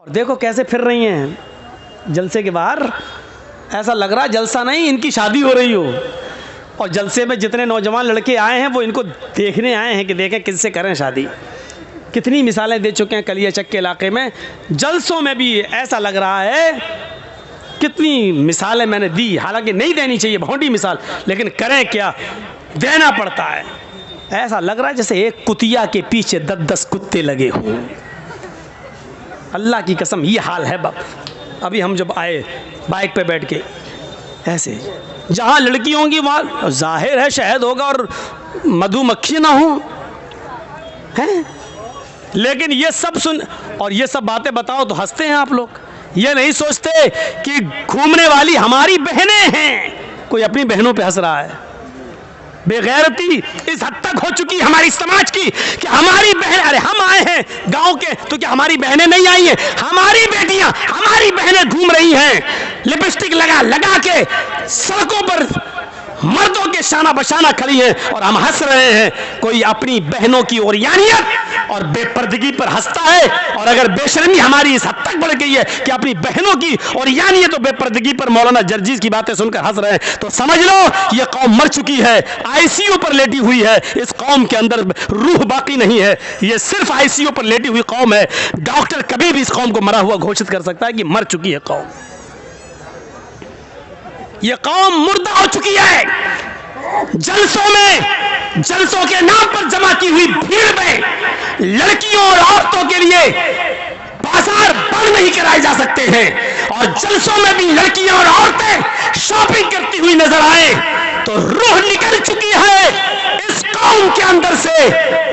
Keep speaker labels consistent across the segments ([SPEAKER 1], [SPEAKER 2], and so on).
[SPEAKER 1] और देखो कैसे फिर रही हैं जलसे के बाहर, ऐसा लग रहा जलसा नहीं इनकी शादी हो रही हो। और जलसे में जितने नौजवान लड़के आए हैं वो इनको देखने आए हैं कि देखें किससे करें शादी। कितनी मिसालें दे चुके हैं कलियाचक के इलाके में, जलसों में भी ऐसा लग रहा है। कितनी मिसालें मैंने दी, हालांकि नहीं देनी चाहिए भौंडी मिसाल, लेकिन करें क्या, देना पड़ता है। ऐसा लग रहा है जैसे एक कुतिया के पीछे 10-10 कुत्ते लगे हों। अल्लाह की कसम ये हाल है बाप। अभी हम जब आए बाइक पे बैठ के, ऐसे जहाँ लड़की होंगी वहाँ जाहिर है शहद होगा और मधुमक्खी ना हो, हैं? लेकिन ये सब सुन और ये सब बातें बताओ तो हंसते हैं आप लोग। ये नहीं सोचते कि घूमने वाली हमारी बहनें हैं। कोई अपनी बहनों पे हंस रहा है। बेगैरती इस हद तक हो चुकी है हमारी समाज की कि हमारी बहन, अरे हम आए हैं गांव के तो क्या हमारी बहनें नहीं आई हैं? हमारी बेटियां, हमारी बहनें घूम रही हैं लिपस्टिक लगा लगा के सड़कों पर, मर्दों के शाना बशाना खड़ी हैं और हम हंस रहे हैं। कोई अपनी बहनों की ओरियानियत और बेपर्दगी पर हंसता है, और अगर बेशर्मी हमारी इस हद तक बढ़ गई है कि अपनी बहनों की ओरियानियत और बेपर्दगी पर मौलाना जर्जीज की बातें सुनकर हंस रहे हैं, तो समझ लो ये कौम मर चुकी है, आईसीयू पर लेटी हुई है। इस कौम के अंदर रूह बाकी नहीं है, ये सिर्फ आईसीयू पर लेटी हुई कौम है। डॉक्टर कभी भी इस कौम को मरा हुआ घोषित कर सकता है कि मर चुकी है कौम। ये कौम मुर्दा हो चुकी है। जलसों में, जलसों के नाम पर जमा की हुई भीड़ में लड़कियों और औरतों के लिए बाजार बंद नहीं कराए जा सकते हैं, और जलसों में भी लड़कियां और औरतें शॉपिंग करती हुई नजर आए तो रूह निकल चुकी है इस कौम के अंदर से।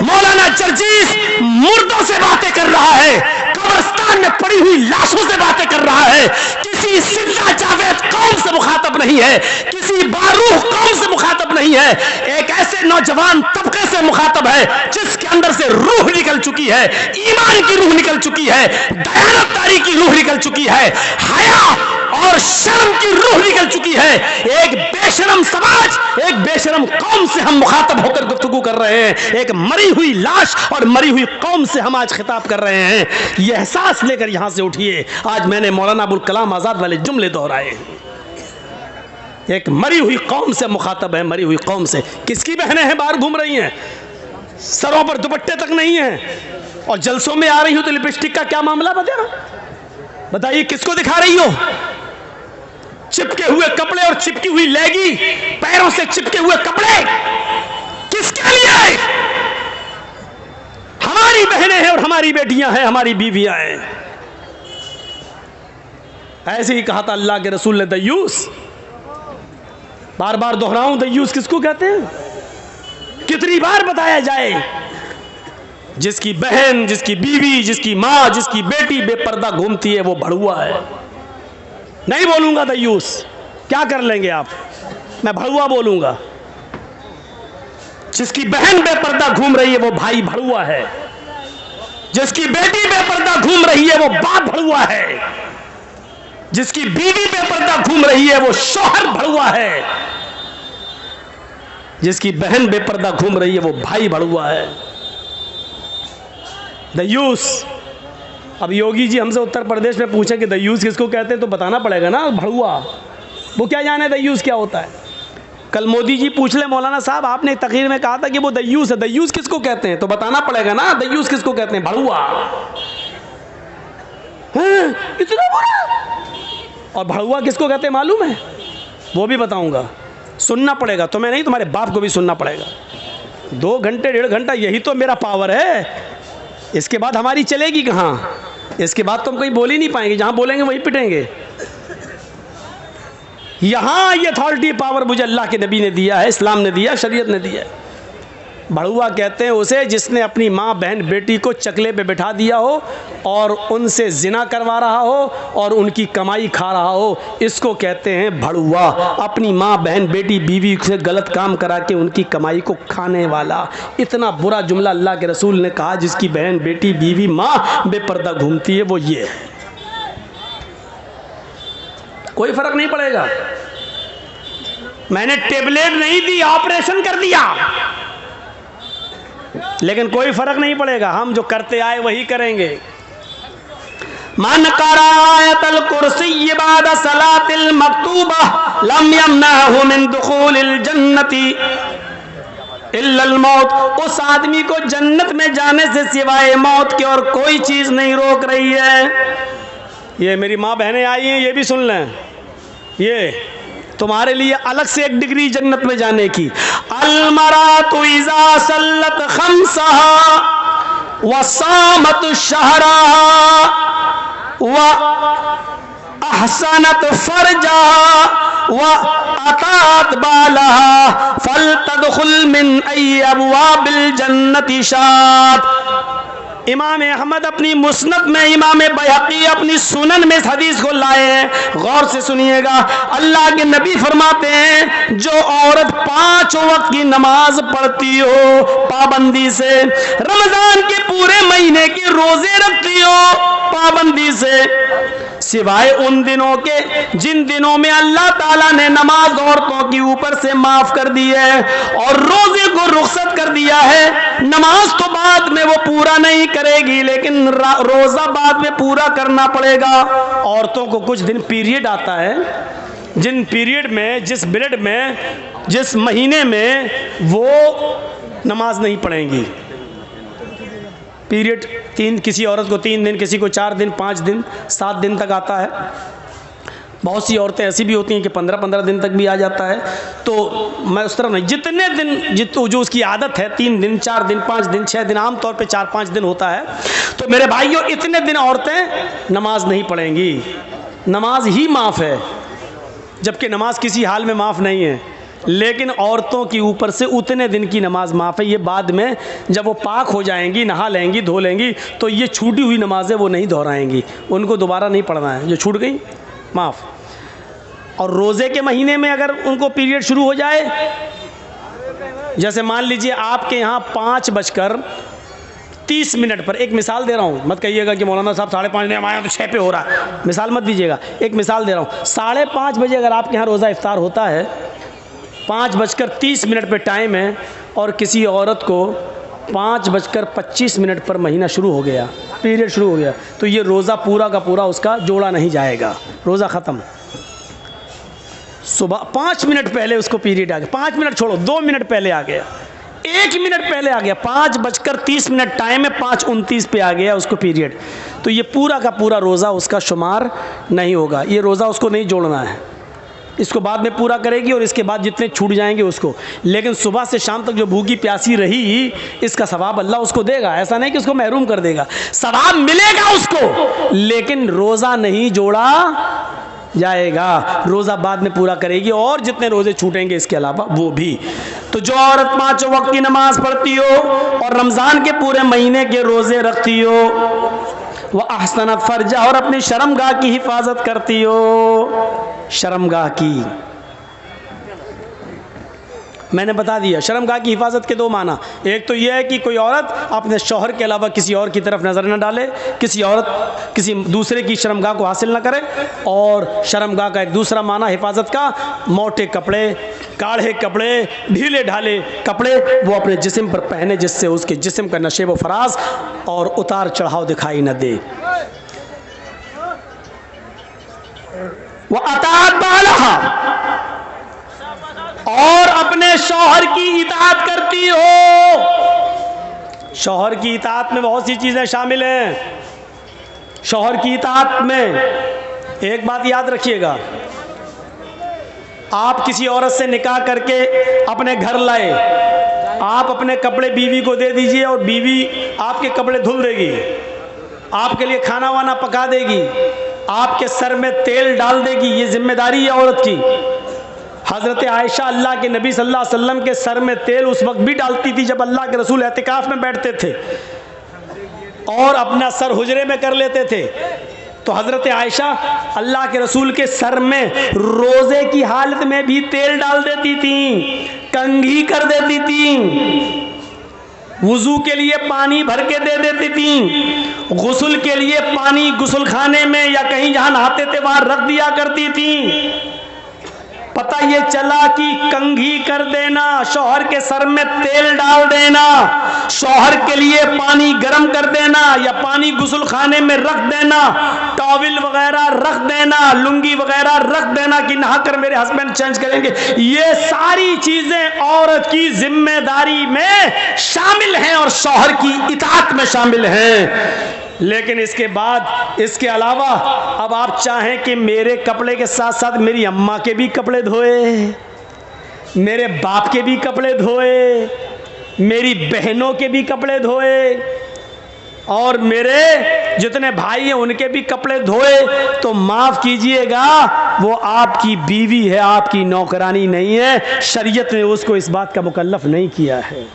[SPEAKER 1] मौलाना जर्जीस मुर्दों से बातें कर रहा है, कब्रिस्तान में पड़ी हुई लाशों से बातें कर रहा है, किसी जिंदा जावेद कौम से मुखातब नहीं है, किसी बारूह कौम से मुखातब नहीं है, एक ऐसे नौजवान तबके से मुखातब है जिसके अंदर से रूह निकल चुकी है, ईमान की रूह निकल चुकी है, दयानतदारी की रूह निकल चुकी है, हया और शर्म की रूह निकल चुकी है। एक बेशरम समाज, एक बेशरम कौम से हम मुखातब होकर गुफ्तगू कर रहे हैं, एक मरी हुई लाश और मरी हुई कौम से हम आज खिताब कर रहे हैं। यह एहसास लेकर यहां से उठिए। आज मैंने मौलाना अबुल कलाम आजाद वाले जुमले दोहराए हैं। एक मरी हुई कौम से मुखातब है, मरी हुई कौम से। किसकी बहनें हैं बाहर घूम रही हैं, सरों पर दुपट्टे तक नहीं है, और जलसों में आ रही हो तो लिपस्टिक का क्या मामला बताइए किसको दिखा रही हो? चिपके हुए कपड़े और चिपकी हुई लेगी, पैरों से चिपके हुए कपड़े किसके लिए? हमारी बहनें हैं और हमारी बेटियां हैं, हमारी बीवियां हैं। ऐसे ही कहा था अल्लाह के रसूल ने, दयूस, बार बार दोहराऊं, दयूस किसको कहते हैं? कितनी बार बताया जाए? जिसकी बहन, जिसकी बीवी, जिसकी मां, जिसकी बेटी बेपर्दा घूमती है वो भड़ुआ है। नहीं बोलूंगा दयूस, क्या कर लेंगे आप, मैं भड़ुआ बोलूंगा। जिसकी बहन बेपर्दा घूम रही है वो भाई भड़ुआ है, जिसकी बेटी बेपर्दा घूम रही है वो बाप भड़ुआ है, जिसकी बीवी बेपर्दा घूम रही है वो शौहर भड़ुआ है, जिसकी बहन बेपर्दा घूम रही है वो भाई भड़ुआ है। दयूस, अब योगी जी हमसे उत्तर प्रदेश में पूछे कि दयूस किसको कहते हैं तो बताना पड़ेगा ना, भड़ुआ। वो क्या जाने दयूस क्या होता है? कल मोदी जी पूछ ले, मौलाना साहब आपने एक तकरीर में कहा था कि वो दयूस है, दयूस किसको कहते हैं? तो बताना पड़ेगा ना दयूस किसको कहते हैं, भड़ुआ। इतना बुरा। और भड़ुआ किसको कहते हैं मालूम है? वो भी बताऊंगा, सुनना पड़ेगा, तुम्हें नहीं तुम्हारे बाप को भी सुनना पड़ेगा। 2 घंटे 1.5 घंटा यही तो मेरा पावर है। इसके बाद हमारी चलेगी कहाँ? इसके बाद तो हम कहीं बोल ही नहीं पाएंगे, जहां बोलेंगे वहीं पिटेंगे। यहां ये अथॉरिटी पावर मुझे अल्लाह के नबी ने दिया है, इस्लाम ने दिया, शरीयत ने दिया है। भड़ुआ कहते हैं उसे जिसने अपनी माँ बहन बेटी को चकले पे बिठा दिया हो और उनसे जिना करवा रहा हो और उनकी कमाई खा रहा हो, इसको कहते हैं भड़ुआ। अपनी माँ बहन बेटी बीवी से गलत काम करा के उनकी कमाई को खाने वाला। इतना बुरा जुमला अल्लाह के रसूल ने कहा, जिसकी बहन बेटी बीवी माँ बेपर्दा घूमती है वो ये है। कोई फर्क नहीं पड़ेगा। मैंने टेबलेट नहीं दी, ऑपरेशन कर दिया, लेकिन कोई फर्क नहीं पड़ेगा। हम जो करते आए वही करेंगे। मन करायतल कुर्सी बाद सलातिल मक्तूबा लम यमनहु मिन दुखूलिल जन्नती इल्लल मौत। उस आदमी को जन्नत में जाने से सिवाय मौत की और कोई चीज नहीं रोक रही है। ये मेरी माँ बहनें आई हैं, ये भी सुन लें, ये तुम्हारे लिए अलग से एक डिग्री जन्नत में जाने की। अलमरातु इज़ा सल्लत खम्सहा व सामत शहरहा व अहसनत फरजहा व अतात बालहा फल तदखुल मिन अय्यि अबवाबिल जन्नति शात। इमाम अहमद अपनी मुस्नद में, इमाम बैहक़ी अपनी सुनन में इस हदीस को लाए हैं। गौर से सुनिएगा। अल्लाह के नबी फरमाते हैं जो औरत 5 वक्त की नमाज पढ़ती हो पाबंदी से, रमजान के पूरे महीने के रोजे रखती हो पाबंदी से, सिवाय उन दिनों के जिन दिनों में अल्लाह ताला ने नमाज औरतों के ऊपर से माफ कर दी है और रोजे को रुखसत कर दिया है। नमाज तो बाद में वो पूरा नहीं करेगी, लेकिन रोजा बाद में पूरा करना पड़ेगा। औरतों को कुछ दिन पीरियड आता है, जिन पीरियड में, जिस पीरियड में, जिस महीने में वो नमाज नहीं पढ़ेंगी। पीरियड किसी औरत को 3 दिन, किसी को 4 दिन, 5 दिन, 7 दिन तक आता है। बहुत सी औरतें ऐसी भी होती हैं कि 15-15 दिन तक भी आ जाता है। तो मैं उस तरह नहीं, जितने दिन जो उसकी आदत है, 3 दिन, 4 दिन, 5 दिन, 6 दिन, आमतौर पे 4-5 दिन होता है। तो मेरे भाइयों, इतने दिन औरतें नमाज नहीं पढ़ेंगी, नमाज ही माफ़ है, जबकि नमाज किसी हाल में माफ़ नहीं है। लेकिन औरतों के ऊपर से उतने दिन की नमाज माफ़ है। ये बाद में जब वो पाक हो जाएंगी, नहा लेंगी, धो लेंगी, तो ये छूटी हुई नमाजें वो नहीं दोहराएंगी, उनको दोबारा नहीं पढ़ना है, जो छूट गई माफ़। और रोज़े के महीने में अगर उनको पीरियड शुरू हो जाए, जैसे मान लीजिए आपके यहाँ 5:30 पर, एक मिसाल दे रहा हूँ, मत कहिएगा कि मौलाना साहब 5:30 ने हमारे यहाँ तो 6 पे हो रहा है, मिसाल मत दीजिएगा, एक मिसाल दे रहा हूँ। 5:30 बजे अगर आपके यहाँ रोज़ा इफ्तार होता है, 5:30 पे टाइम है और किसी औरत को 5:25 पर महीना शुरू हो गया, पीरियड शुरू हो गया, तो ये रोज़ा पूरा का पूरा उसका जोड़ा नहीं जाएगा, रोज़ा ख़त्म। सुबह 5 मिनट पहले उसको पीरियड आ गया, 5 मिनट छोड़ो, 2 मिनट पहले आ गया, 1 मिनट पहले आ गया, 5:30 टाइम है, 5:29 पे आ गया उसको पीरियड, तो ये पूरा का पूरा रोज़ा उसका शुमार नहीं होगा, ये रोज़ा उसको नहीं जोड़ना है। इसको बाद में पूरा करेगी और इसके बाद जितने छूट जाएंगे उसको, लेकिन सुबह से शाम तक जो भूखी प्यासी रही, इसका सवाब अल्लाह उसको देगा। ऐसा नहीं कि उसको महरूम कर देगा, सवाब मिलेगा उसको, लेकिन रोज़ा नहीं जोड़ा जाएगा, रोज़ा बाद में पूरा करेगी और जितने रोज़े छूटेंगे इसके अलावा वो भी। तो जो औरत 5 वक्त की नमाज पढ़ती हो और रमज़ान के पूरे महीने के रोज़े रखती हो, वह अहसनत फर्जा, और अपनी शर्मगाह की हिफाजत करती हो। शर्मगाह की मैंने बता दिया, शर्मगाह की हिफाजत के 2 माना। एक तो यह है कि कोई औरत अपने शौहर के अलावा किसी और की तरफ नज़र न डाले, किसी औरत किसी दूसरे की शर्मगाह को हासिल न करे। और शर्मगाह का एक दूसरा माना हिफाजत का, मोटे कपड़े, गाढ़े कपड़े, ढीले ढाले कपड़े वो अपने जिस्म पर पहने, जिससे उसके जिस्म का नशेब व फराज और उतार चढ़ाव दिखाई न दे। वो अतात बालहा, और अपने शौहर की इताअत करती हो। शौहर की इताअत में बहुत सी चीज़ें शामिल हैं। शौहर की इताअत में एक बात याद रखिएगा, आप किसी औरत से निकाह करके अपने घर लाए, आप अपने कपड़े बीवी को दे दीजिए और बीवी आपके कपड़े धुल देगी, आपके लिए खाना वाना पका देगी, आपके सर में तेल डाल देगी। ये जिम्मेदारी है औरत की। हज़रत आयशा अल्लाह के नबी सल्लल्लाहु अलैहि वसल्लम के सर में तेल उस वक्त भी डालती थी जब अल्लाह के रसूल एतिकाफ में बैठते थे और अपना सर हुजरे में कर लेते थे। तो हज़रत आयशा अल्लाह के रसूल के सर में रोज़े की हालत में भी तेल डाल देती थी, कंघी कर देती थी, वुज़ू के लिए पानी भर के दे देती थी, गुस्ल के लिए पानी गुस्ल खाने में या कहीं जहाँ नहाते थे वहाँ रख दिया करती थी। पता ये चला कि कंघी कर देना, शौहर के सर में तेल डाल देना, शौहर के लिए पानी गर्म कर देना या पानी गुस्ल खाने में रख देना, टॉवल वगैरह रख देना, लुंगी वगैरह रख देना कि नहाकर मेरे हस्बैंड चेंज करेंगे, ये सारी चीजें औरत की जिम्मेदारी में शामिल हैं और शौहर की इताअत में शामिल हैं। लेकिन इसके बाद, इसके अलावा अब आप चाहें कि मेरे कपड़े के साथ साथ मेरी अम्मा के भी कपड़े धोए, मेरे बाप के भी कपड़े धोए, मेरी बहनों के भी कपड़े धोए और मेरे जितने भाई हैं उनके भी कपड़े धोए, तो माफ़ कीजिएगा वो आपकी बीवी है, आपकी नौकरानी नहीं है। शरीयत ने उसको इस बात का मुकल्लफ नहीं किया है।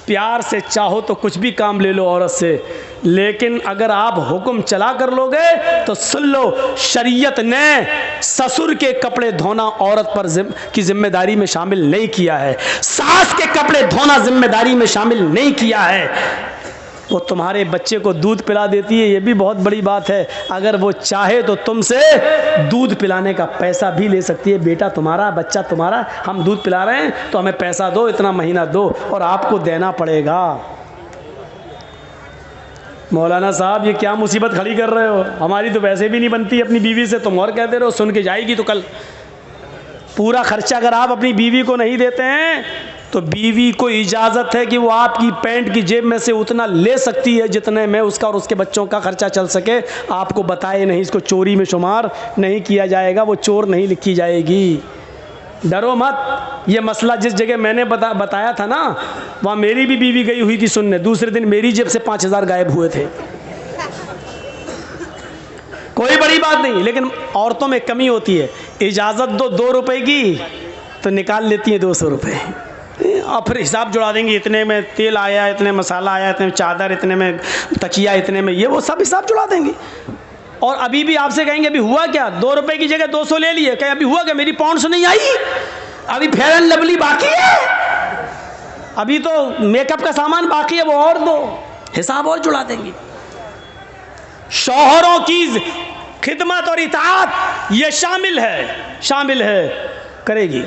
[SPEAKER 1] प्यार से चाहो तो कुछ भी काम ले लो औरत से, लेकिन अगर आप हुक्म चला कर लोगे तो सुन लो, शरीयत ने ससुर के कपड़े धोना औरत पर की जिम्मेदारी में शामिल नहीं किया है, सास के कपड़े धोना जिम्मेदारी में शामिल नहीं किया है। वो तुम्हारे बच्चे को दूध पिला देती है, ये भी बहुत बड़ी बात है। अगर वो चाहे तो तुमसे दूध पिलाने का पैसा भी ले सकती है। बेटा तुम्हारा, बच्चा तुम्हारा, हम दूध पिला रहे हैं तो हमें पैसा दो, इतना महीना दो, और आपको देना पड़ेगा। मौलाना साहब ये क्या मुसीबत खड़ी कर रहे हो, हमारी तो वैसे भी नहीं बनती अपनी बीवी से, तुम और कहते रहो, सुन के जाएगी तो कल। पूरा खर्चा अगर आप अपनी बीवी को नहीं देते हैं तो बीवी को इजाज़त है कि वो आपकी पैंट की जेब में से उतना ले सकती है जितने में उसका और उसके बच्चों का खर्चा चल सके। आपको बताए नहीं, इसको चोरी में शुमार नहीं किया जाएगा, वो चोर नहीं लिखी जाएगी। डरो मत। ये मसला जिस जगह मैंने बताया था ना, वहाँ मेरी भी बीवी गई हुई थी सुनने, दूसरे दिन मेरी जेब से 5,000 गायब हुए थे। कोई बड़ी बात नहीं, लेकिन औरतों में कमी होती है। इजाज़त दो 2 रुपए की तो निकाल लेती हैं 200 रुपये, और फिर हिसाब जुड़ा देंगे, इतने में तेल आया, इतने मसाला आया, इतने में चादर, इतने में तकिया, इतने में ये, वो सब हिसाब जुड़ा देंगे। और अभी भी आपसे कहेंगे अभी हुआ क्या, 2 रुपए की जगह 200 ले लिए, कहें अभी हुआ क्या, मेरी पाउंड से नहीं आई, अभी फेयर एंड लवली बाकी है, अभी तो मेकअप का सामान बाकी है, वो और दो, हिसाब और जुड़ा देंगे। शौहरों की खिदमत और इताअत ये शामिल है करेगी।